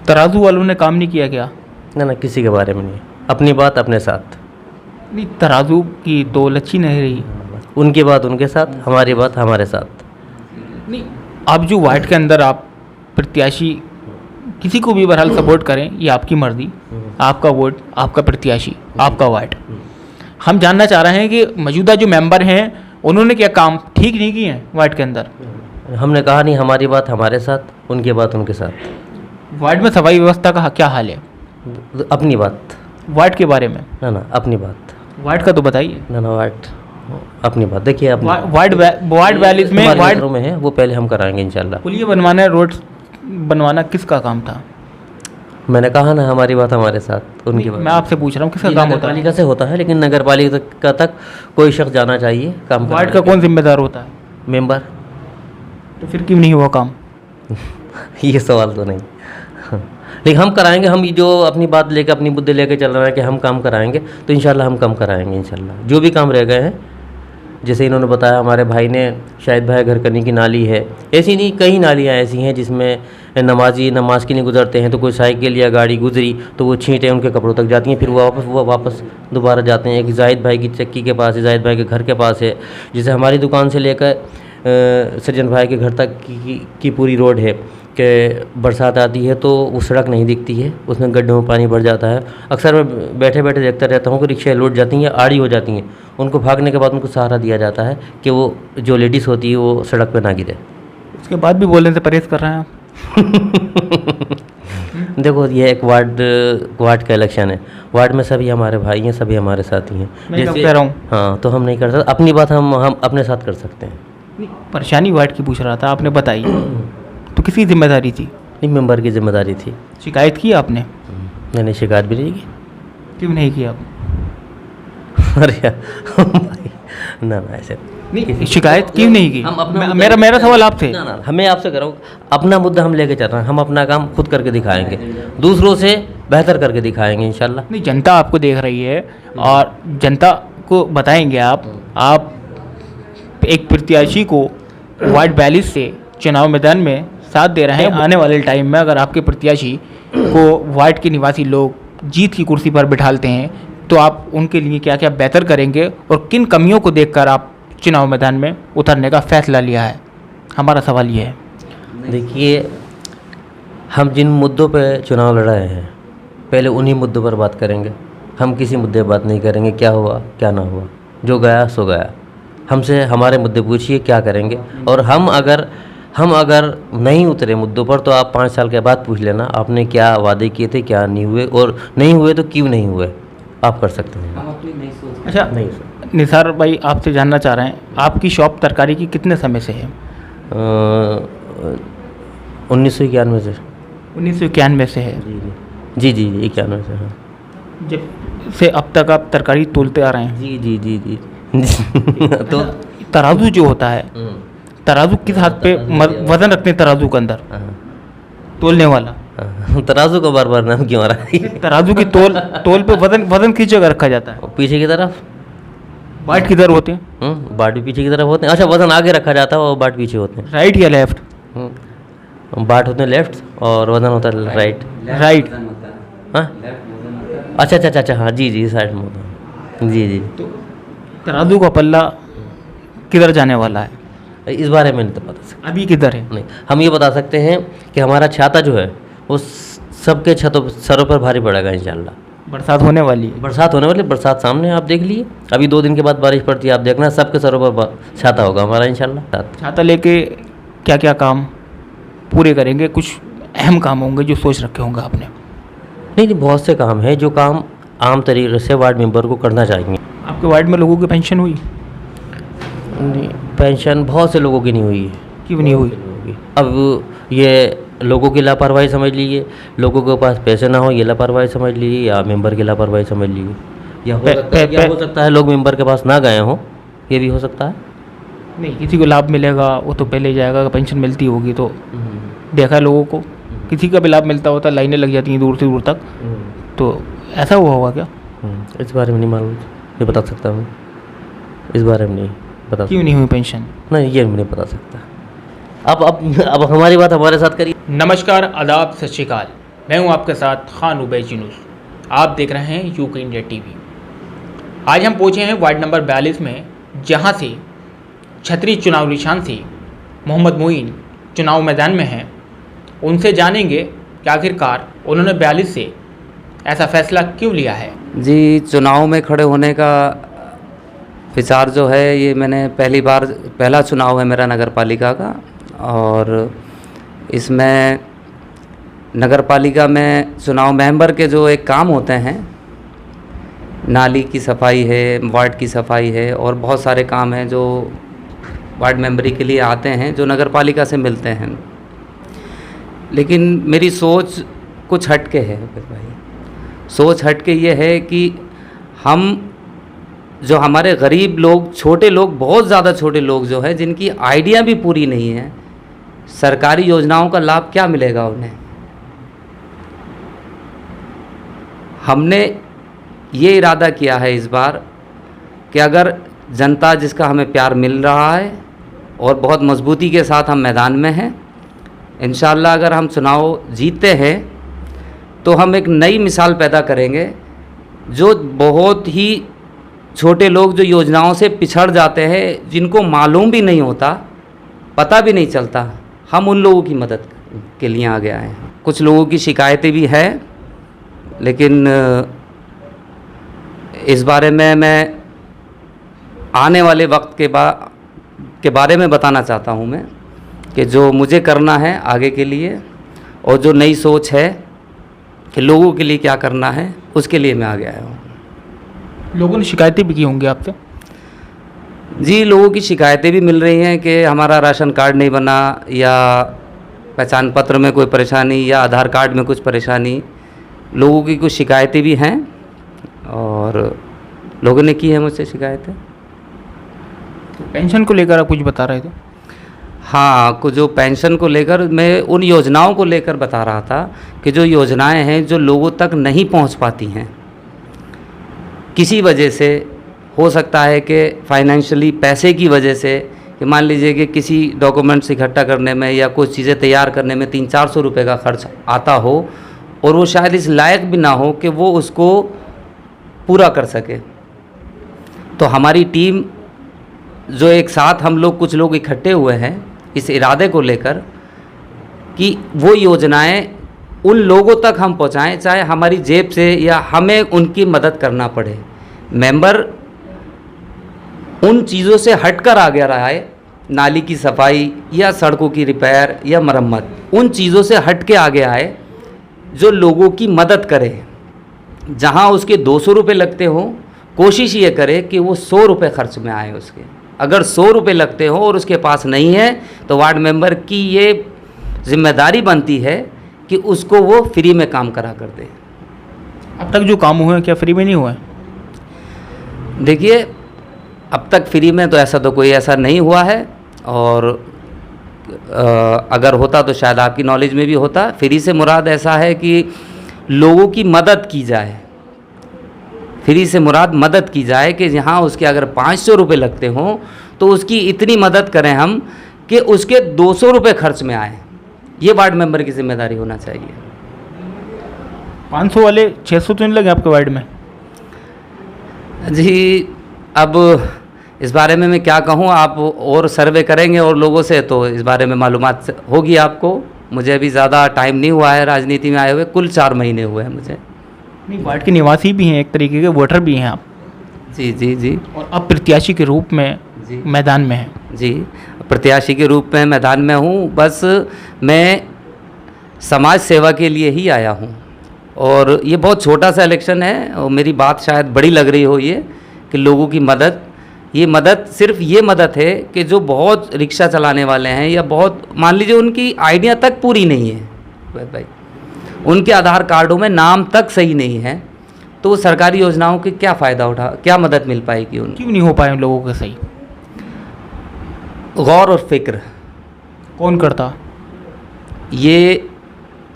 तराजू वालों ने काम नहीं किया क्या? ना किसी के बारे में नहीं, अपनी बात अपने साथ। नहीं, तराजू की तोल अच्छी नहीं रही। उनकी बात उनके साथ, हमारी बात हमारे साथ। नहीं, आप जो वार्ड के अंदर आप प्रत्याशी किसी को भी बहरहाल सपोर्ट करें, ये आपकी मर्जी, आपका वोट, आपका प्रत्याशी, आपका वार्ड। हम जानना चाह रहे हैं कि मौजूदा जो मेंबर हैं उन्होंने क्या काम ठीक नहीं किए हैं वार्ड के अंदर? हमने कहा नहीं, हमारी बात हमारे साथ, उनकी बात उनके साथ। वार्ड में सफाई व्यवस्था का क्या हाल है? अपनी बात। वार्ड के बारे में ना अपनी बात। वार्ड का तो बताइए। ना वार्ड अपनी बात। देखिए अपनी वार्ड 42 में वार्ड में है, वो पहले हम कराएंगे इंशाल्लाह। पुलिया बनवाना है, रोड बनवाना किसका काम था? मैंने कहा ना, हमारी बात हमारे साथ, उनकी बात। मैं आपसे पूछ रहा हूँ किसका काम होता है? नगरपालिका से होता है, लेकिन नगरपालिका तक कोई शख्स जाना चाहिए काम। वार्ड का कौन जिम्मेदार होता है? मेंबर। तो फिर क्यों नहीं हुआ काम? ये सवाल तो नहीं, लेकिन हम कराएंगे। हम जो अपनी बात लेकर, अपनी मुद्दे लेकर चल रहे हैं कि हम काम कराएंगे, तो इंशाल्लाह हम काम कराएंगे इंशाल्लाह। जो भी काम रह गए हैं, जैसे इन्होंने बताया, हमारे भाई ने, शाहिद भाई, घर करने की नाली है। ऐसी नहीं, कई नालियाँ ऐसी हैं जिसमें नमाजी नमाज के लिए गुजरते हैं, तो कोई साइकिल या गाड़ी गुजरी तो वो छींटें उनके कपड़ों तक जाती हैं, फिर वो वापस दोबारा जाते हैं। एक जाहिद भाई की चक्की के पास है, जाहिद भाई के घर के पास है, जिसे हमारी दुकान से लेकर सज्जन भाई के घर तक की पूरी रोड है कि बरसात आती है तो वो सड़क नहीं दिखती है, उसमें गड्ढों में पानी भर जाता है। अक्सर मैं बैठे बैठे देखता रहता हूँ कि रिक्शा लौट जाती हैं या आड़ी हो जाती हैं, उनको भागने के बाद उनको सहारा दिया जाता है कि वो जो लेडीज़ होती है वो सड़क पर ना गिरे। उसके बाद भी बोलने से परहेज कर रहे हैं आप। देखो, ये एक वार्ड का इलेक्शन है, वार्ड में सभी हमारे भाई हैं, सभी हमारे साथी हैं। मैं कह रहा हूँ, हाँ, तो हम नहीं कर सकते अपनी बात, हम अपने साथ कर सकते हैं। परेशानी वार्ड की पूछ रहा था, आपने बताई, तो किसकी जिम्मेदारी थी? नहीं, मेंबर की जिम्मेदारी थी। शिकायत की आपने? मैंने शिकायत भी नहीं की। क्यों नहीं की आप? अरे भाई, ना ऐसे नहीं, शिकायत क्यों नहीं की? हम अपना मेरा सवाल आपसे। ना, हमें आपसे करो, अपना मुद्दा हम लेके चल रहे हैं, हम अपना काम खुद करके दिखाएंगे, दूसरों से बेहतर करके दिखाएंगे इंशाल्लाह। नहीं, जनता आपको देख रही है और जनता को बताएंगे आप एक प्रत्याशी को वार्ड 42 से चुनाव मैदान में साथ दे रहे हैं। आने वाले टाइम में अगर आपके प्रत्याशी को वार्ड के निवासी लोग जीत की कुर्सी पर बिठालते हैं तो आप उनके लिए क्या क्या बेहतर करेंगे और किन कमियों को देखकर आप चुनाव मैदान में उतरने का फैसला लिया है? हमारा सवाल ये है। देखिए, हम जिन मुद्दों पे चुनाव लड़ रहे हैं, पहले उन्हीं मुद्दों पर बात करेंगे। हम किसी मुद्दे पर बात नहीं करेंगे क्या हुआ क्या ना हुआ, जो गया सो गया। हमसे हमारे मुद्दे पूछिए क्या करेंगे, और हम अगर नहीं उतरे मुद्दों पर तो आप 5 साल के बाद पूछ लेना आपने क्या वादे किए थे, क्या नहीं हुए, और नहीं हुए तो क्यों नहीं हुए, आप कर सकते हैं। अच्छा, नहीं, निसार भाई, आपसे जानना चाह रहे हैं, आपकी शॉप तरकारी की कितने समय से है? 1991 से। 1991 से है? जी 91 से। हाँ, जब से अब तक आप तरकारी तोलते आ रहे हैं? जी। तो तराजू जो होता है, तराजू किस हाथ पे वजन रखते हैं? तराजू के अंदर तोलने वाला तराजू का बार नाम क्यों आ रहा है? तराजू की तोल पे वजन किस जगह रखा जाता है? पीछे की तरफ। बाट किधर होते हैं? बाट भी पीछे की तरफ होते हैं। अच्छा, वजन आगे रखा जाता है और बाट पीछे होते हैं। राइट या लेफ्ट? बाट होते हैं लेफ्ट और वजन होता है राइट। हाँ, अच्छा, हाँ जी, साइड में होता है। जी। तो तराजू का पल्ला किधर जाने वाला है? इस बारे में नहीं तो बता सकते। अभी किधर है? नहीं, हम ये बता सकते हैं कि हमारा छाता जो है वो सबके सरों पर भारी पड़ेगा इंशाल्लाह। बरसात होने वाली है? बरसात सामने आप देख लिए, अभी 2 दिन के बाद बारिश पड़ती है, आप देखना सबके सरों पर छाता होगा हमारा इंशाल्लाह। छाता लेके क्या क्या काम पूरे करेंगे? कुछ अहम काम होंगे जो सोच रखे होंगे आपने? नहीं, बहुत से काम हैं जो काम आम तरीके से वार्ड मेंबर को करना चाहिए। आपके वार्ड में लोगों की पेंशन हुई? नहीं, पेंशन बहुत से लोगों की नहीं हुई है। क्यों नहीं हुई? अब ये लोगों की लापरवाही समझ लीजिए, लोगों के पास पैसे ना हो ये लापरवाही समझ लीजिए, या मेंबर की लापरवाही समझ लीजिए, या हो सकता है लोग मेंबर के पास ना गए हों, ये भी हो सकता है। नहीं, किसी को लाभ मिलेगा वो तो पहले जाएगा, पेंशन मिलती होगी तो देखा है लोगों को, किसी का भी लाभ मिलता होता, लाइनें लग जाती हैं दूर से दूर तक, तो ऐसा हुआ होगा क्या? इस बारे में नहीं मालूम, ये बता सकता हूँ, इस बारे में नहीं बता। क्यों नहीं हुई पेंशन? नहीं, ये नहीं बता सकता। अब हमारी बात हमारे साथ करिए। नमस्कार, आदाब, सत श्री अकाल। मैं हूं आपके साथ खान उबैद यूनुस। आप देख रहे हैं यूके इंडिया टीवी। आज हम पहुंचे हैं वार्ड नंबर 42 में, जहां से छतरी चुनाव निशान से मोहम्मद मोइन चुनाव मैदान में हैं। उनसे जानेंगे कि आखिरकार उन्होंने 42 से ऐसा फैसला क्यों लिया है। जी, चुनाव में खड़े होने का विचार जो है ये मैंने पहला चुनाव है मेरा नगर पालिका का, और इसमें नगर पालिका में चुनाव मेंबर के जो एक काम होते हैं, नाली की सफाई है, वार्ड की सफाई है और बहुत सारे काम हैं जो वार्ड मेंबरी के लिए आते हैं, जो नगर पालिका से मिलते हैं। लेकिन मेरी सोच कुछ हटके है भाई। सोच हटके ये है कि हम जो हमारे गरीब लोग, छोटे लोग, बहुत ज़्यादा छोटे लोग जो है, जिनकी आइडिया भी पूरी नहीं है, सरकारी योजनाओं का लाभ क्या मिलेगा उन्हें। हमने ये इरादा किया है इस बार कि अगर जनता जिसका हमें प्यार मिल रहा है और बहुत मजबूती के साथ हम मैदान में हैं, इंशाअल्लाह अगर हम चुनाव जीतते हैं तो हम एक नई मिसाल पैदा करेंगे। जो बहुत ही छोटे लोग जो योजनाओं से पिछड़ जाते हैं, जिनको मालूम भी नहीं होता, पता भी नहीं चलता, हम उन लोगों की मदद के लिए आ गया है। कुछ लोगों की शिकायतें भी हैं, लेकिन इस बारे में मैं आने वाले वक्त के बारे में बताना चाहता हूं मैं, कि जो मुझे करना है आगे के लिए और जो नई सोच है कि लोगों के लिए क्या करना है, उसके लिए मैं आ गया हूँ। लोगों ने शिकायतें भी की होंगी आपसे? जी, लोगों की शिकायतें भी मिल रही हैं कि हमारा राशन कार्ड नहीं बना, या पहचान पत्र में कोई परेशानी, या आधार कार्ड में कुछ परेशानी। लोगों की कुछ शिकायतें भी हैं और लोगों ने की है मुझसे शिकायतें। पेंशन को लेकर आप कुछ बता रहे थे? हाँ, कुछ जो पेंशन को लेकर मैं उन योजनाओं को लेकर बता रहा था कि जो योजनाएं हैं जो लोगों तक नहीं पहुंच पाती हैं किसी वजह से। हो सकता है कि फाइनेंशियली पैसे की वजह से, कि मान लीजिए कि किसी डॉक्यूमेंट्स इकट्ठा करने में या कुछ चीज़ें तैयार करने में 300-400 रुपये का खर्च आता हो, और वो शायद इस लायक भी ना हो कि वो उसको पूरा कर सके। तो हमारी टीम जो एक साथ हम लोग कुछ लोग इकट्ठे हुए हैं इस इरादे को लेकर कि वो योजनाएं उन लोगों तक हम पहुंचाएं, चाहे हमारी जेब से या हमें उनकी मदद करना पड़े। मेंबर उन चीज़ों से हटकर आ गया रहा है, नाली की सफाई या सड़कों की रिपेयर या मरम्मत, उन चीज़ों से हट के आ गया है जो लोगों की मदद करे। जहां उसके 200 रुपये लगते हों, कोशिश ये करे कि वो 100 रुपये खर्च में आए उसके। अगर 100 रुपये लगते हों और उसके पास नहीं है, तो वार्ड मेंबर की ये जिम्मेदारी बनती है कि उसको वो फ्री में काम करा कर दे। अब तक जो काम हुए हैं क्या फ्री में नहीं हुए? देखिए, अब तक फ्री में तो ऐसा तो कोई ऐसा नहीं हुआ है, और अगर होता तो शायद आपकी नॉलेज में भी होता। फ्री से मुराद ऐसा है कि लोगों की मदद की जाए। फ्री से मुराद मदद की जाए कि जहाँ उसके अगर 500 रुपये लगते हों तो उसकी इतनी मदद करें हम कि उसके 200 रुपये खर्च में आए। ये वार्ड मेंबर की जिम्मेदारी होना चाहिए। 500 वाले 600 तो नहीं लगे आपके वार्ड में? जी, अब इस बारे में मैं क्या कहूँ, आप और सर्वे करेंगे और लोगों से, तो इस बारे में मालूमात होगी आपको। मुझे अभी ज़्यादा टाइम नहीं हुआ है राजनीति में आए हुए, कुल 4 महीने हुए हैं मुझे। नहीं, वार्ड के निवासी भी हैं, एक तरीके के वोटर भी हैं आप। जी जी जी। और अब प्रत्याशी के रूप में जी मैदान में हैं। जी, प्रत्याशी के रूप में मैदान में हूँ। बस मैं समाज सेवा के लिए ही आया हूँ, और ये बहुत छोटा सा इलेक्शन है, और मेरी बात शायद बड़ी लग रही हो ये कि लोगों की मदद, ये मदद सिर्फ ये मदद है कि जो बहुत रिक्शा चलाने वाले हैं, या बहुत मान लीजिए उनकी आइडिया तक पूरी नहीं है भाई, उनके आधार कार्डों में नाम तक सही नहीं है, तो सरकारी योजनाओं के क्या फ़ायदा क्या मदद मिल पाएगी उनको? क्यों नहीं हो पाए उन लोगों के सही? गौर और फिक्र कौन करता? ये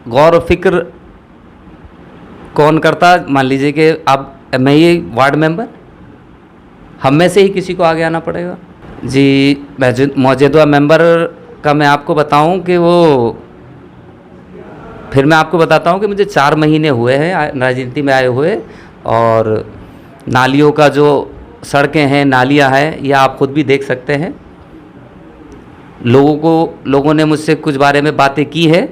गौर और फिक्र कौन करता? मान लीजिए कि अब मैं ये वार्ड मेंबर, हम में से ही किसी को आगे आना पड़ेगा। जी, मौजूदा मेंबर का मैं आपको बताऊं कि वो फिर मैं आपको बताता हूँ कि मुझे 4 महीने हुए हैं राजनीति में आए हुए, और नालियों का जो सड़कें हैं, नालियाँ हैं, ये आप खुद भी देख सकते हैं। लोगों ने मुझसे कुछ बारे में बातें की है,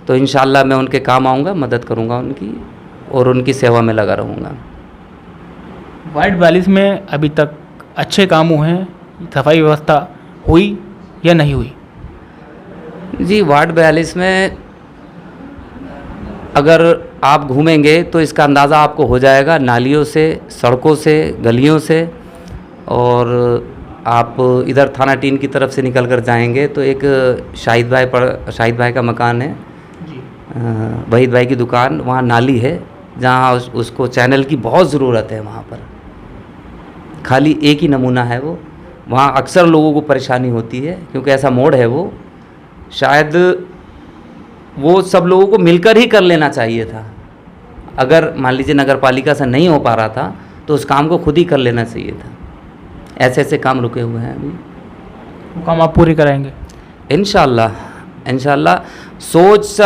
तो इंशाल्लाह मैं उनके काम आऊँगा, मदद करूँगा उनकी, और उनकी सेवा में लगा रहूँगा। वार्ड 42 में अभी तक अच्छे काम हुए हैं, सफाई व्यवस्था हुई या नहीं हुई? जी, वार्ड 42 में अगर आप घूमेंगे तो इसका अंदाज़ा आपको हो जाएगा, नालियों से, सड़कों से, गलियों से। और आप इधर थाना टीन की तरफ से निकल कर जाएंगे तो एक शाहिद भाई का मकान है जी। वहीद भाई की दुकान, वहाँ नाली है जहाँ उसको चैनल की बहुत ज़रूरत है। वहाँ पर खाली एक ही नमूना है वो, वहाँ अक्सर लोगों को परेशानी होती है क्योंकि ऐसा मोड़ है वो। शायद वो सब लोगों को मिलकर ही कर लेना चाहिए था। अगर मान लीजिए नगर पालिका से नहीं हो पा रहा था तो उस काम को खुद ही कर लेना चाहिए था। ऐसे ऐसे काम रुके हुए हैं अभी, वो काम आप पूरी कराएंगे? इंशाल्लाह सोच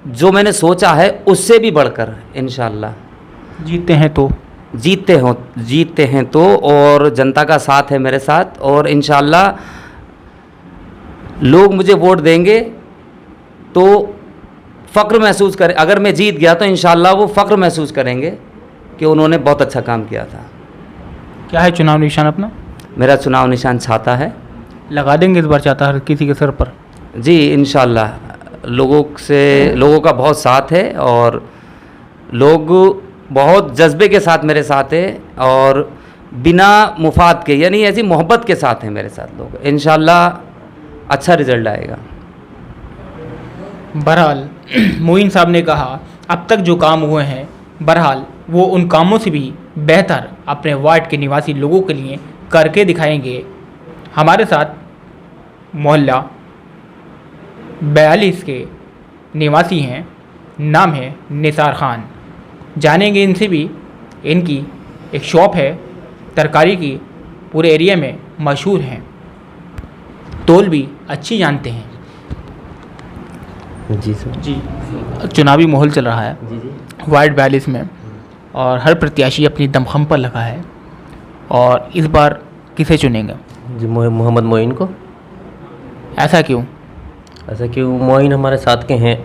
जो मैंने सोचा है उससे भी बढ़कर इंशाल्लाह। जीतते हैं तो और जनता का साथ है मेरे साथ, और इंशाल्लाह लोग मुझे वोट देंगे तो फ़ख्र महसूस करें। अगर मैं जीत गया तो इंशाल्लाह वो फ़ख्र महसूस करेंगे कि उन्होंने बहुत अच्छा काम किया था। क्या है चुनाव निशान अपना? मेरा चुनाव निशान छाता है। लगा देंगे इस बार छाता हर किसी के सर पर? जी इंशाल्लाह। लोगों का बहुत साथ है और लोग बहुत जज्बे के साथ मेरे साथ है और बिना मुफाद के, यानी ऐसी मोहब्बत के साथ हैं मेरे साथ लोग। इंशाल्लाह अच्छा रिज़ल्ट आएगा। बहरहाल मोइन साहब ने कहा अब तक जो काम हुए हैं, बहरहाल वो उन कामों से भी बेहतर अपने वार्ड के निवासी लोगों के लिए करके दिखाएंगे। हमारे साथ मोहल्ला 42 के निवासी हैं, नाम है निसार खान। जानेंगे इनसे भी। इनकी एक शॉप है तरकारी की, पूरे एरिया में मशहूर हैं, तोल भी अच्छी जानते हैं। जी सर। जी, चुनावी माहौल चल रहा है जी वार्ड 42 में और हर प्रत्याशी अपनी दमखम पर लगा है, और इस बार किसे चुनेंगे? जी मोहम्मद मोइन को। ऐसा क्यों? ऐसा क्यों? मोइन हमारे साथ के हैं,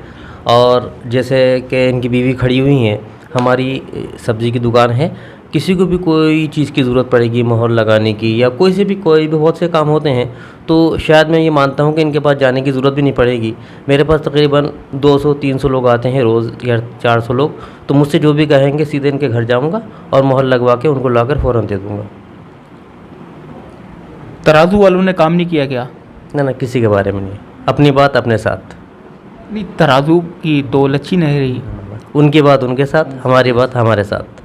और जैसे कि इनकी बीवी खड़ी हुई हैं, हमारी सब्ज़ी की दुकान है, किसी को भी कोई चीज़ की ज़रूरत पड़ेगी मोहर लगाने की या कोई भी बहुत से काम होते हैं, तो शायद मैं ये मानता हूँ कि इनके पास जाने की ज़रूरत भी नहीं पड़ेगी। मेरे पास तकरीबन 200-300 लोग आते हैं रोज़ या 400 लोग, तो मुझसे जो भी कहेंगे सीधे इनके घर जाऊँगा और मोहर लगवा के उनको लाकर फ़ौरन दे दूँगा। तराजू वालों ने काम नहीं किया क्या? ना किसी के बारे में नहीं, अपनी बात अपने साथ। नहीं, तराजू की तोल अच्छी नहीं रही। उनकी बात उनके साथ, हमारी बात हमारे साथ।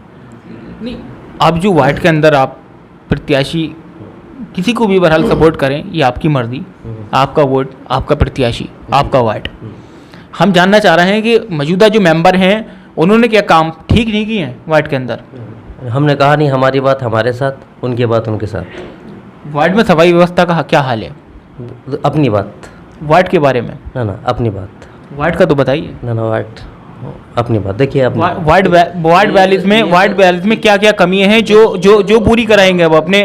नहीं, आप जो वार्ड के अंदर आप प्रत्याशी किसी को भी बहरहाल सपोर्ट करें, ये आपकी मर्जी, आपका वोट, आपका प्रत्याशी, आपका वार्ड। हम जानना चाह रहे हैं कि मौजूदा जो मेंबर हैं उन्होंने क्या काम ठीक नहीं किए हैं वार्ड के अंदर? हमने कहा नहीं, हमारी बात हमारे साथ, उनकी बात उनके साथ। वार्ड में सफाई व्यवस्था का क्या हाल है? अपनी बात। वार्ड के बारे में? ना अपनी बात। वार्ड का तो बताइए। ना वार्ड अपनी बात। देखिए अपनी वार्ड 42 में क्या क्या कमियां हैं जो पूरी कराएंगे अब अपने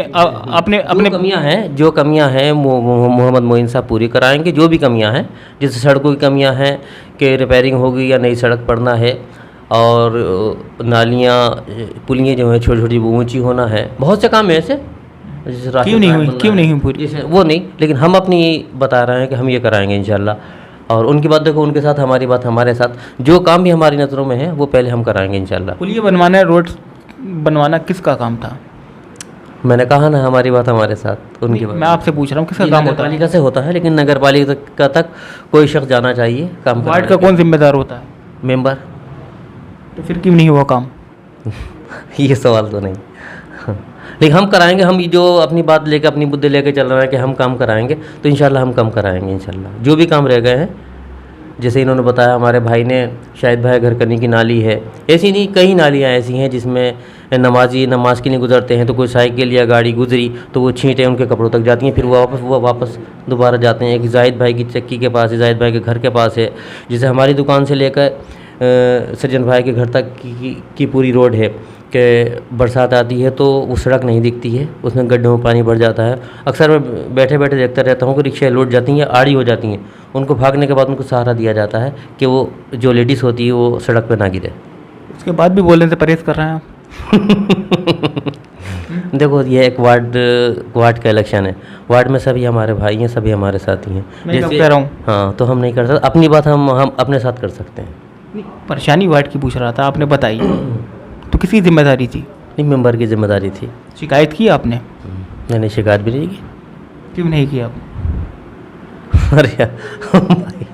जो कमियां हैं मोहम्मद मोइन साहब पूरी कराएंगे। जो भी कमियां हैं, जैसे सड़कों की कमियां हैं कि रिपेयरिंग होगी या नई सड़क पड़ना है, और नालियाँ पुलियाँ जो हैं छोटी छोटी वो ऊँची होना है, बहुत से काम है ऐसे। क्यों नहीं हुई पूरी? जैसे वो नहीं, लेकिन हम अपनी बता रहे हैं कि हम ये कराएंगे इंशाल्लाह। और उनकी बात देखो उनके साथ, हमारी बात हमारे साथ। जो काम भी हमारी नज़रों में है वो पहले हम कराएंगे इंशाल्लाह। पुलिया बनवाना, रोड बनवाना किसका काम था? मैंने कहा ना, हमारी बात हमारे साथ, उनकी बात। मैं आपसे पूछ रहा हूँ किसका काम होता है? नगर पालिका से होता है, लेकिन नगर पालिका तक कोई शख्स जाना चाहिए काम। वार्ड का कौन जिम्मेदार होता है? मेंबर। तो फिर क्यों नहीं हुआ काम? ये सवाल तो नहीं, लेकिन हम कराएंगे। हम जो अपनी बात लेके, अपनी मुद्दे लेके चल रहे हैं कि हम काम कराएंगे, तो इंशाल्लाह हम काम कराएंगे इंशाल्लाह। जो भी काम रह गए हैं, जैसे इन्होंने बताया, हमारे भाई ने शाहिद भाई घर करने की नाली है, ऐसी नहीं कई नालियाँ ऐसी हैं जिसमें नमाजी नमाज के लिए गुजरते हैं तो कोई साइकिल या गाड़ी गुजरी तो वो छींटें उनके कपड़ों तक जाती हैं, फिर वो वापस दोबारा जाते हैं। एक जाहिद भाई की चक्की के पास है, जाहिद भाई के घर के पास है, जैसे हमारी दुकान से लेकर सज्जन भाई के घर तक की पूरी रोड है कि बरसात आती है तो वो सड़क नहीं दिखती है, उसमें गड्ढों में पानी भर जाता है। अक्सर मैं बैठे बैठे देखता रहता हूँ कि रिक्शा लौट जाती हैं या आड़ी हो जाती हैं, उनको भागने के बाद उनको सहारा दिया जाता है कि वो जो लेडीज़ होती है वो सड़क पर ना गिरे। उसके बाद भी बोलने से परहेज़ कर रहे हैं आप। देखो ये एक वार्ड का इलेक्शन है, वार्ड में सभी हमारे भाई हैं, सभी हमारे साथी हैं। मैं कब कह रहा हूँ, हाँ, तो हम नहीं कर सकते अपनी बात, हम अपने साथ कर सकते हैं। परेशानी वार्ड की पूछ रहा था, आपने बताई तो किसकी जिम्मेदारी थी? नहीं, मेंबर की जिम्मेदारी थी। शिकायत की आपने? मैंने शिकायत भी नहीं की। क्यों नहीं की आप? अरे यार भाई,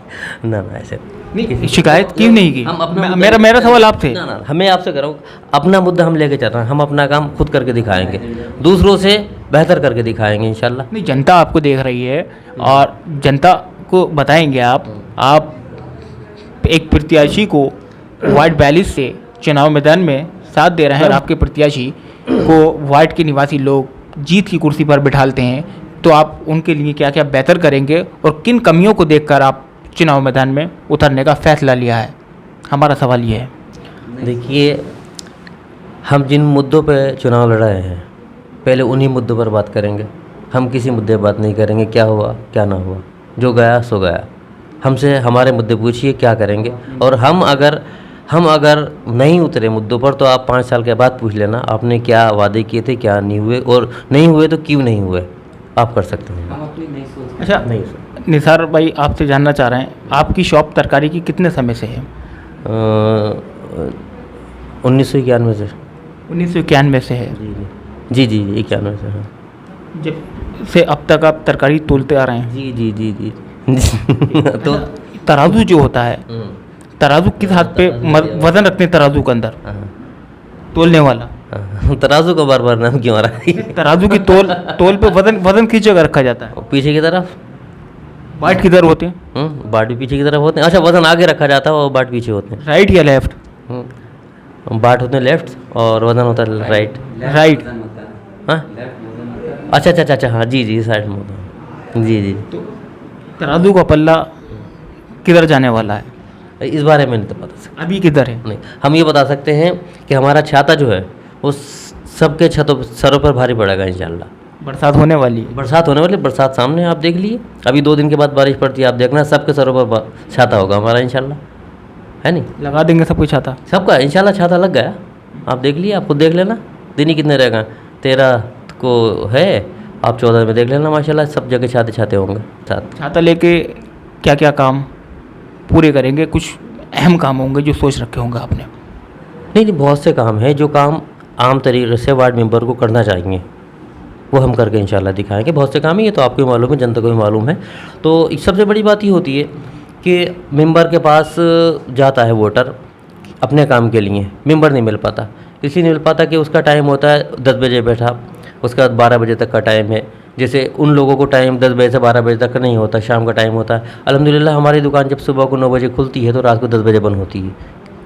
ना ऐसे नहीं, शिकायत क्यों नहीं की? हम अपना मेरा सवाल आपसे। ना हमें आपसे कर रहा हूँ, अपना मुद्दा हम लेके चल रहे हैं, हम अपना काम खुद करके दिखाएंगे, दूसरों से बेहतर करके दिखाएंगे इंशाल्लाह। नहीं, जनता आपको देख रही है और जनता को बताएंगे आप एक प्रत्याशी को वार्ड 42 से चुनाव मैदान में साथ दे रहे हैं और आपके प्रत्याशी को वार्ड के निवासी लोग जीत की कुर्सी पर बिठालते हैं, तो आप उनके लिए क्या क्या बेहतर करेंगे और किन कमियों को देखकर आप चुनाव मैदान में उतरने का फैसला लिया है? हमारा सवाल ये है। देखिए, हम जिन मुद्दों पे चुनाव लड़ाए हैं पहले उन्हीं मुद्दों पर बात करेंगे, हम किसी मुद्दे पर बात नहीं करेंगे क्या हुआ क्या ना हुआ, जो गया सो गया। हमसे हमारे मुद्दे पूछिए क्या करेंगे, और हम अगर नहीं उतरे मुद्दों पर तो आप 5 साल के बाद पूछ लेना आपने क्या वादे किए थे, क्या नहीं हुए, और नहीं हुए तो क्यों नहीं हुए, आप कर सकते हैं। अच्छा, नहीं निसार भाई आपसे जानना चाह रहे हैं, आपकी शॉप तरकारी की कितने समय से है? 1991 से। 1991 से है? जी 91 से। हाँ, जब से अब तक आप तरकारी तोलते आ रहे हैं? जी तो तराजू जो होता है, तराजू किस हाथ पे वजन रखते हैं? तराजू के अंदर तोलने वाला तराजू का बार नाम क्यों आ रहा है? तराजू की तोल पे वजन किस जगह रखा जाता है? पीछे की तरफ। बाट किधर होते हैं? बाट भी पीछे की तरफ होते हैं। अच्छा, वजन आगे रखा जाता है और बाट पीछे होते हैं। राइट या लेफ्ट? बाट होते हैं लेफ्ट और वजन होता है राइट। राइट। हाँ, अच्छा, हाँ जी साइड में होता है। जी तो तराजू का पल्ला किधर जाने वाला है? इस बारे में नहीं तो बता सकते। अभी किधर है? नहीं, हम ये बता सकते हैं कि हमारा छाता जो है वो सबके सरों पर भारी पड़ेगा इंशाल्लाह। बरसात होने वाली है? बरसात सामने आप देख लिए, अभी 2 दिन के बाद बारिश पड़ती है, आप देखना सबके सरों पर छाता होगा हमारा इंशाल्लाह, है नहीं? लगा देंगे सबको छाता? सबका इंशाल्लाह छाता लग गया, आप देख लिए, आपको देख लेना। दिन ही कितने रहेगा? 13 को है, आप 14 में देख लेना माशाल्लाह, सब जगह छाते होंगे। छाता लेके क्या क्या काम पूरे करेंगे? कुछ अहम काम होंगे जो सोच रखे होंगे आपने? नहीं, बहुत से काम हैं जो काम आम तरीके से वार्ड मेंबर को करना चाहिए, वो हम करके इंशाल्लाह दिखाएंगे। बहुत से काम ही है तो आपको मालूम है, जनता को भी मालूम है। तो सबसे बड़ी बात ये होती है कि मेंबर के पास जाता है वोटर अपने काम के लिए, मेंबर नहीं मिल पाता, इसलिए नहीं मिल पाता कि उसका टाइम होता है 10 बजे बैठा, उसका 12 बजे तक का टाइम है। जैसे उन लोगों को टाइम 10 बजे से 12 बजे तक नहीं होता, शाम का टाइम होता है। अल्हम्दुलिल्लाह हमारी दुकान जब सुबह को 9 बजे खुलती है तो रात को 10 बजे बंद होती है।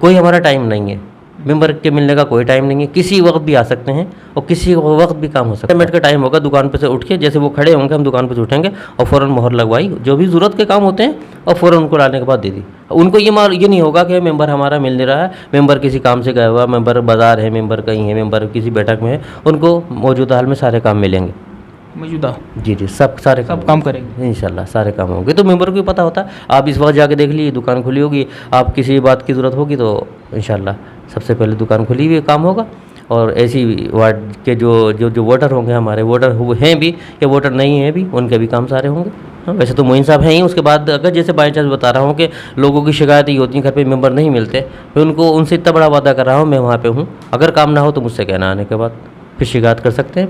कोई हमारा टाइम नहीं है, मेंबर के मिलने का कोई टाइम नहीं है, किसी वक्त भी आ सकते हैं और किसी वक्त भी काम हो सकता है। मिनट का टाइम होगा, दुकान पे से उठ के जैसे वो खड़े होंगे हम दुकान पे से उठेंगे और फ़ौरन मोहर लगवाई, जो भी ज़रूरत के काम होते हैं और फ़ौरन उनको लाने के बाद दे दी। उनको ये नहीं होगा कि मेंबर हमारा मिल नहीं रहा है, मेंबर किसी काम से गया हुआ, मेंबर बाज़ार है, मेंबर कहीं है, मेंबर किसी बैठक में है, उनको मौजूदा हाल में सारे काम मिलेंगे मौजूदा। जी सब काम करेंगे इंशाल्लाह, सारे काम होंगे। तो मेंबर को भी पता होता है, आप इस वक्त जाके देख लीजिए दुकान खुली होगी, आप किसी बात की ज़रूरत होगी तो इंशाल्लाह सबसे पहले दुकान खुली हुई काम होगा। और ऐसी वार्ड के जो वोटर होंगे, हमारे वोटर हैं भी या वोटर नहीं हैं भी, उनके भी काम सारे होंगे। हाँ, वैसे तो मोइन साहब हैं ही। उसके बाद अगर जैसे बाई चांस बता रहा हूँ कि लोगों की शिकायत ही होती है घर पे मेंबर नहीं मिलते, मैं उनसे इतना बड़ा वादा कर रहा हूँ, मैं वहाँ पे हूँ, अगर काम ना हो तो मुझसे कहना, आने के बाद फिर शिकायत कर सकते हैं।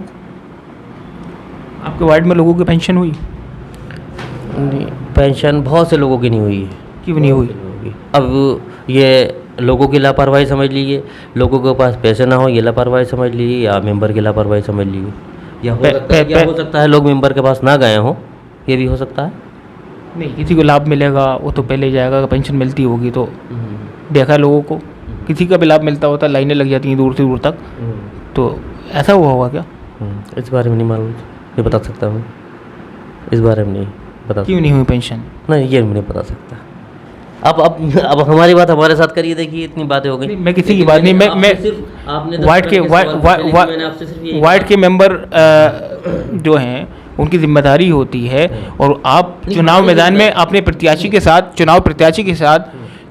आपके वार्ड में लोगों की पेंशन हुई? नहीं, पेंशन बहुत से लोगों की नहीं हुई है। क्यों नहीं हुई? अब ये लोगों की लापरवाही समझ लीजिए, लोगों के पास पैसे ना हो ये लापरवाही समझ लीजिए, या मेंबर की लापरवाही समझ लीजिए, या हो सकता है लोग मेंबर के पास ना गए हों, ये भी हो सकता है। नहीं, किसी को लाभ मिलेगा वो तो पहले जाएगा, पेंशन मिलती होगी तो देखा लोगों को किसी का भी लाभ मिलता होता, लाइनें लग जाती हैं दूर से दूर तक, तो ऐसा हुआ होगा क्या? इस बारे में नहीं मालूम, नहीं बता सकता हूँ, इस बारे में नहीं बता क्यों नहीं हुई पेंशन? नहीं, ये नहीं बता सकता। अब हमारी बात हमारे साथ करिए, देखिए इतनी बातें हो गई। मैं किसी की बात नहीं, मैं वार्ड के मेंबर जो हैं उनकी जिम्मेदारी होती है, और आप चुनाव मैदान में अपने प्रत्याशी के साथ,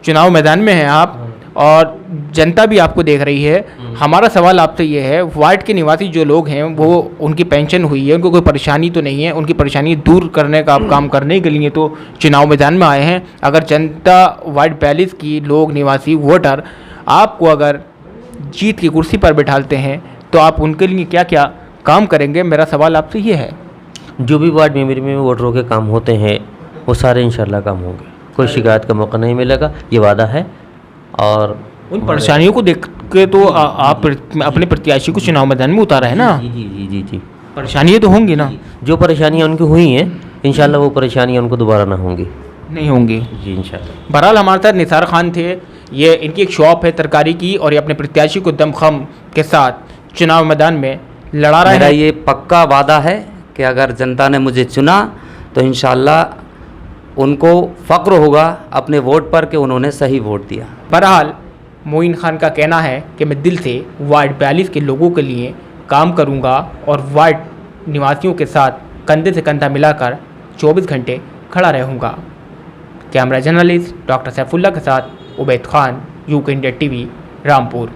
चुनाव मैदान में हैं आप, और जनता भी आपको देख रही है। हमारा सवाल आपसे ये है, वार्ड के निवासी जो लोग हैं वो, उनकी पेंशन हुई है, उनको कोई परेशानी तो नहीं है, उनकी परेशानी दूर करने का आप काम करने के लिए तो चुनाव मैदान में आए हैं। अगर जनता वार्ड 42 की लोग, निवासी, वोटर आपको अगर जीत की कुर्सी पर बिठाते हैं तो आप उनके लिए क्या क्या काम करेंगे? मेरा सवाल आपसे ये है। जो भी वार्ड मेंबर में वोटरों के काम होते हैं वो सारे इंशाल्लाह काम होंगे, कोई शिकायत का मौका नहीं मिलेगा, ये वादा है। और उन परेशानियों को देख के तो आप अपने प्रत्याशी को चुनाव मैदान में उतारा है ना? जी जी जी जी जी, परेशानियाँ तो होंगी ना? जो परेशानियाँ उनकी हुई हैं इंशाल्लाह वो परेशानियाँ उनको दोबारा ना होंगी, नहीं होंगी जी इंशाल्लाह। बहरहाल हमारे साथ निसार खान थे, ये इनकी एक शॉप है तरकारी की, और ये अपने प्रत्याशी को दमखम के साथ चुनाव मैदान में लड़ा रहे मेरा हैं। ये पक्का वादा है कि अगर जनता ने मुझे चुना तो इंशाल्लाह उनको फ़क्र होगा अपने वोट पर कि उन्होंने सही वोट दिया। बहरहाल मोइन खान का कहना है कि मैं दिल से वार्ड 42 के लोगों के लिए काम करूंगा और वार्ड निवासियों के साथ कंधे से कंधा मिलाकर 24 घंटे खड़ा रहूंगा। कैमरा जर्नलिस्ट डॉक्टर सैफुल्ला के साथ Ubaid Khan, UK India TV, Rampur.